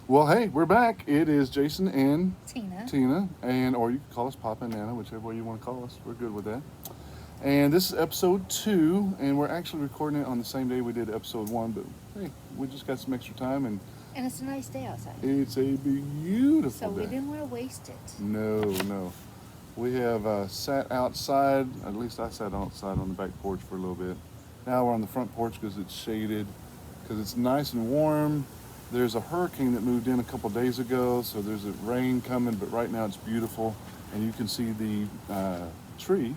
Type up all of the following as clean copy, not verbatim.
Well, hey, we're back. It is Jason and Tina. Tina, and or you can call us Papa and Nana, whichever way you want to call us. We're good with that. And this is episode 2, and we're actually recording it on the same day we did episode 1. But hey, we just got some extra time, and And it's a nice day outside. it's a beautiful So we day. didn't want to waste it. No, no. We have sat outside. At least I sat outside on the back porch for a little bit. Now we're on the front porch because it's shaded, because it's nice and warm. There's a hurricane that moved in a couple days ago, so there's a rain coming. But right now it's beautiful, and you can see the tree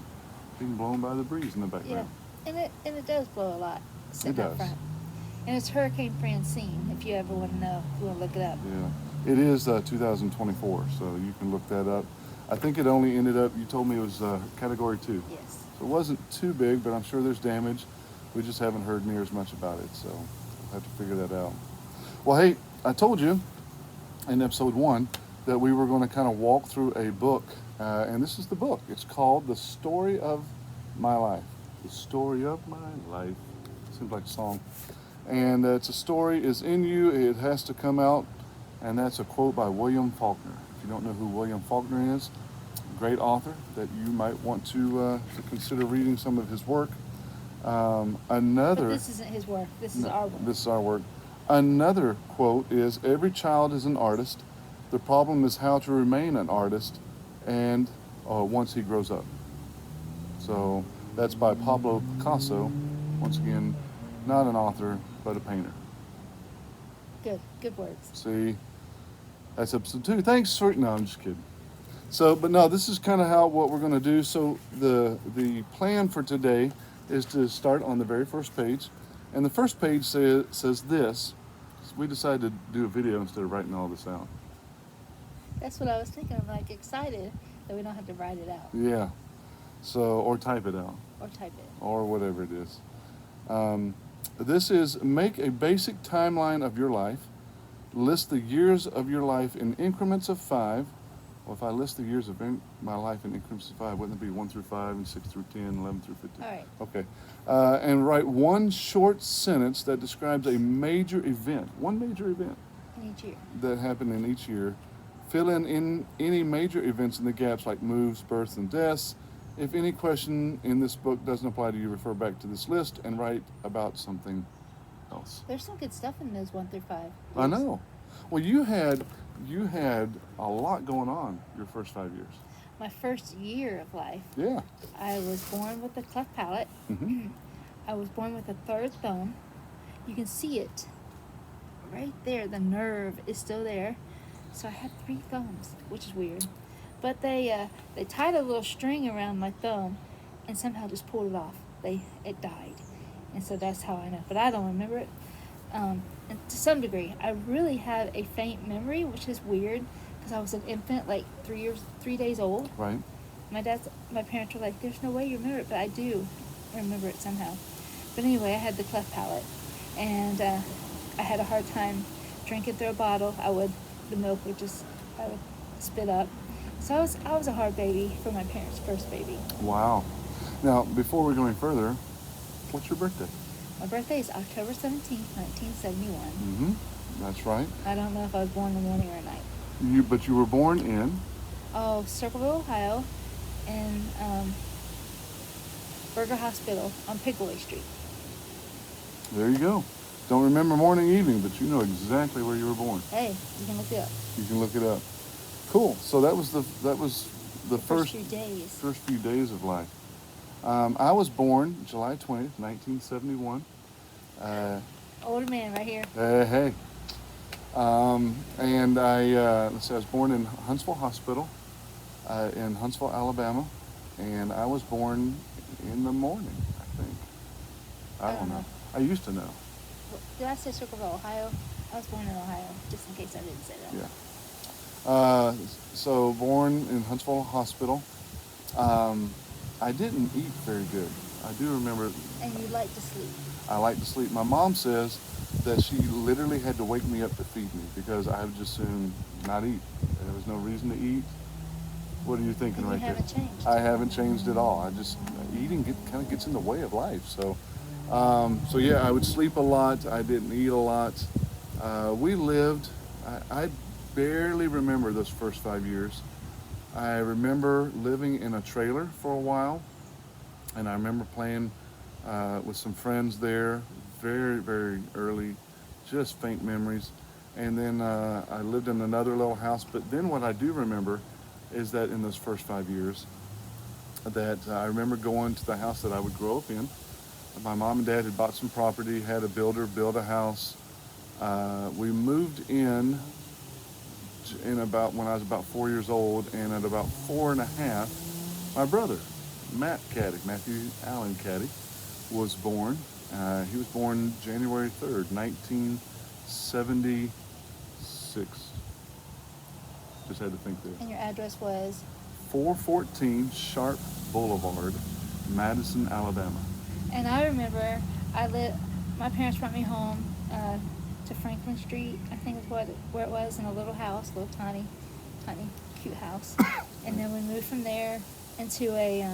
being blown by the breeze in the Yeah. background. And it does blow a lot sitting It out does. front. And it's Hurricane Francine, if you ever want to know. If you want to look it up. Yeah, it is 2024, so you can look that up. I think it only ended up. You told me it was Category 2. Yes. So it wasn't too big, but I'm sure there's damage. We just haven't heard near as much about it, so we'll have to figure that out. Well, hey, I told you in episode 1 that we were going to kind of walk through a book, and this is the book. It's called The Story of My Life. The Story of My Life. Seems like a song. And it's a story is in you. It has to come out, and that's a quote by William Faulkner. If you don't know who William Faulkner is, great author that you might want to consider reading some of his work. But this isn't his work. This is our work. This is our work. Another quote is, every child is an artist. The problem is how to remain an artist and once he grows up. So that's by Pablo Picasso. Once again, not an author, but a painter. Good words. See, that's episode 2. Thanks for, no, I'm just kidding. So, but no, this is kind of how what we're going to do. So the plan for today is to start on the very first page, and the first page says this. We decided to do a video instead of writing all this out. That's what I was thinking. I'm like excited that we don't have to write it out Yeah. So, or type it out, or type it. or whatever it is. This is make a basic timeline of your life. List the years of your life in increments of 5. Well, if I list the years of my life in increments of 5, wouldn't it be 1 through 5 and 6 through 10, 11 through 15? All right. Okay. And write one short sentence that describes a major event, one major event In each year. that happened in each year. Fill in any major events in the gaps like moves, births, and deaths. If any question in this book doesn't apply to you, refer back to this list and write about something else. There's some good stuff in those 1 through 5. I know. Well, you had a lot going on your first 5 years. My first year of life, Yeah. I was born with a cleft palate. Mm-hmm. I was born with a third thumb. You can see it right there. The nerve is still there. So I had 3 thumbs, which is weird. But they tied a little string around my thumb and somehow just pulled it off. It died. And so that's how I know. But I don't remember it. And to some degree, I really have a faint memory, which is weird because I was an infant, like 3 days old. Right. My parents were like, "There's no way you remember it," but I do remember it somehow. But anyway, I had the cleft palate, and I had a hard time drinking through a bottle. The milk would I would spit up. So I was a hard baby for my parents' first baby. Wow. Now, before we go any further, what's your birthday? My birthday is October 17th, 1971. Mm-hmm. That's right. I don't know if I was born in the morning or at night. But you were born in. Oh, Circleville, Ohio, in Berger Hospital on Pickaway Street. There you go. Don't remember morning, evening, but you know exactly where you were born. Hey, you can look it up. You can look it up. Cool. So that was the First few days. first few days of life. I was born July 20th, 1971. Older man right here. Hey. And I was born in Huntsville Hospital in Huntsville, Alabama, and I was born in the morning, I think. I don't know. I used to know. Did I say Circleville, Ohio? I was born in Ohio, just in case I didn't say that. Yeah. So born in Huntsville Hospital. I didn't eat very good. I do remember. And you like to sleep. I like to sleep. My mom says that she literally had to wake me up to feed me because I would just soon not eat. There was no reason to eat. What are you thinking And right you there? haven't changed. I haven't changed at all. Eating kind of gets in the way of life. So yeah, I would sleep a lot. I didn't eat a lot. We lived I barely remember those first 5 years. I remember living in a trailer for a while, and I remember playing with some friends there very, very early, just faint memories. And then I lived in another little house. But then what I do remember is that in those first 5 years, that I remember going to the house that I would grow up in. My mom and dad had bought some property, had a builder build a house. We moved in about when I was about 4 years old, and at about 4 and a half, my brother, Matthew Allen Caddy, was born. He was born January 3rd, 1976. Just had to think there. And your address was? 414 Sharp Boulevard, Madison, Alabama. And I remember my parents brought me home to Franklin Street, I think is where it was, in a little house, little tiny, cute house. And then we moved from there into a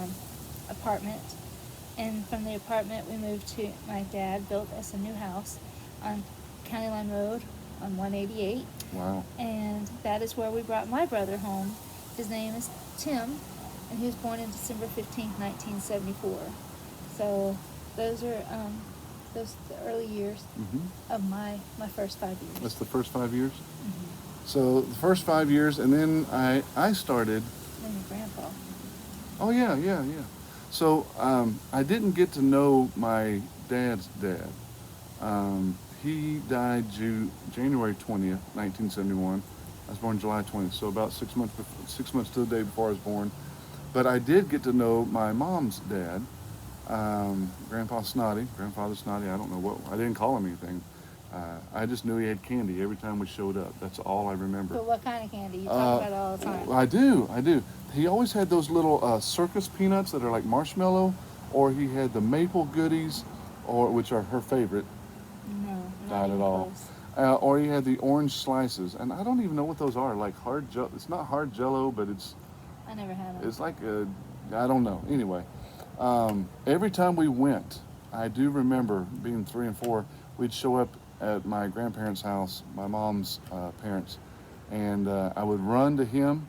apartment. And from the apartment, we moved to, my dad built us a new house on County Line Road on 188. Wow. And that is where we brought my brother home. His name is Tim, and he was born on December 15th, 1974. So those are the early years of my first 5 years. That's the first 5 years? So the first 5 years, and then I started. And your grandpa. Oh, yeah. So I didn't get to know my dad's dad. He died January 20th, 1971. I was born July 20th, so about 6 months to the day before I was born. But I did get to know my mom's dad, Grandfather Snotty. I don't know what, I didn't call him anything. I just knew he had candy every time we showed up. That's all I remember. But what kind of candy? You talk about it all the time. I do. He always had those little circus peanuts that are like marshmallow, or he had the maple goodies, which are her favorite. No, Not at all. close. Or he had the orange slices, and I don't even know what those are. Like it's not hard Jello, but I never had them. it's like I don't know. Anyway, every time we went, I do remember being 3 and 4. We'd show up at my grandparents' house, my mom's parents, and I would run to him,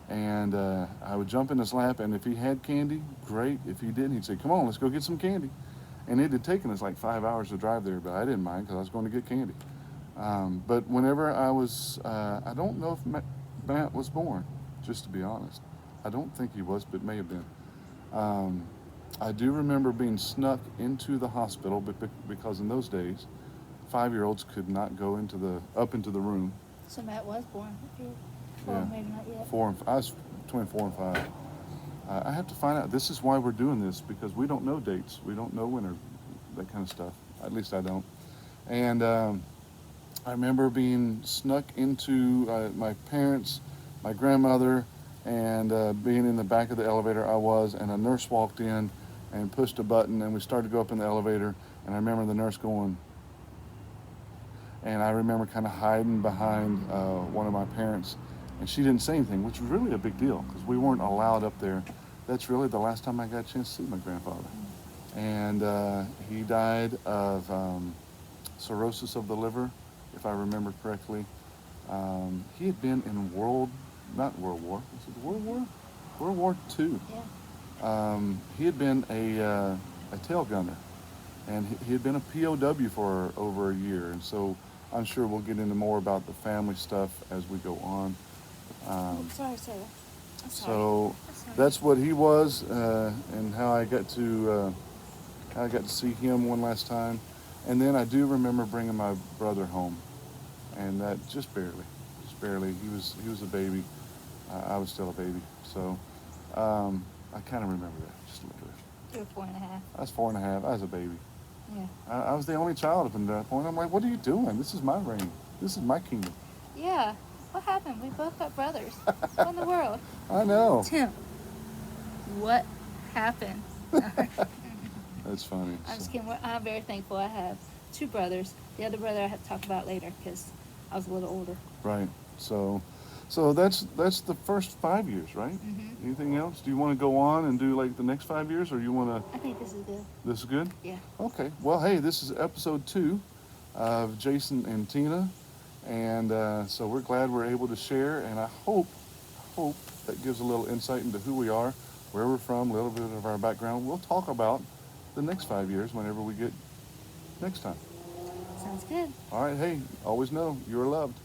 and I would jump in his lap, and if he had candy, great. If he didn't, he'd say, "Come on, let's go get some candy." And it had taken us like 5 hours to drive there, but I didn't mind because I was going to get candy. But whenever I was, I don't know if Matt was born, just to be honest. I don't think he was, but may have been. I do remember being snuck into the hospital because in those days, 5-year-olds could not go up into the room. So Matt was born. Well, Yeah. maybe not yet. I was between 4 and 5. I have to find out. This is why we're doing this, because we don't know dates. We don't know when or that kind of stuff. At least I don't. And I remember being snuck into my parents, my grandmother, and being in the back of the elevator. And a nurse walked in and pushed a button, and we started to go up in the elevator. And I remember the nurse going, and I remember kind of hiding behind one of my parents. And she didn't say anything, which was really a big deal because we weren't allowed up there. That's really the last time I got a chance to see my grandfather. And he died of cirrhosis of the liver, if I remember correctly. He had been in World War II. Yeah. He had been a tail gunner, and he had been a POW for over a year. And so I'm sure we'll get into more about the family stuff as we go on. Sorry, Sarah. I'm sorry. So I'm sorry. that's what he was, and how I got to see him one last time. And then I do remember bringing my brother home, and that just barely. He was a baby. I was still a baby. So I kind of remember that just a little bit. You were 4.5. I was 4.5. I was a baby. Yeah. I was the only child up until that point. I'm like, what are you doing? This is my reign. This is my kingdom. Yeah. What happened? We both got brothers. What in the world? I know. Tim, what happened? That's funny. I'm just kidding. I'm very thankful I have 2 brothers. The other brother I have to talk about later because I was a little older. Right. So that's the first 5 years, right? Mm-hmm. Anything else? Do you want to go on and do like the next 5 years, or you want to? I think this is good. This is good. Yeah. Okay. Well, hey, this is episode 2 of Jason and Tina, And so we're glad we're able to share, and I hope that gives a little insight into who we are, where we're from, a little bit of our background. We'll talk about the next 5 years whenever we get next time. Sounds good. All right, hey, always know you're loved.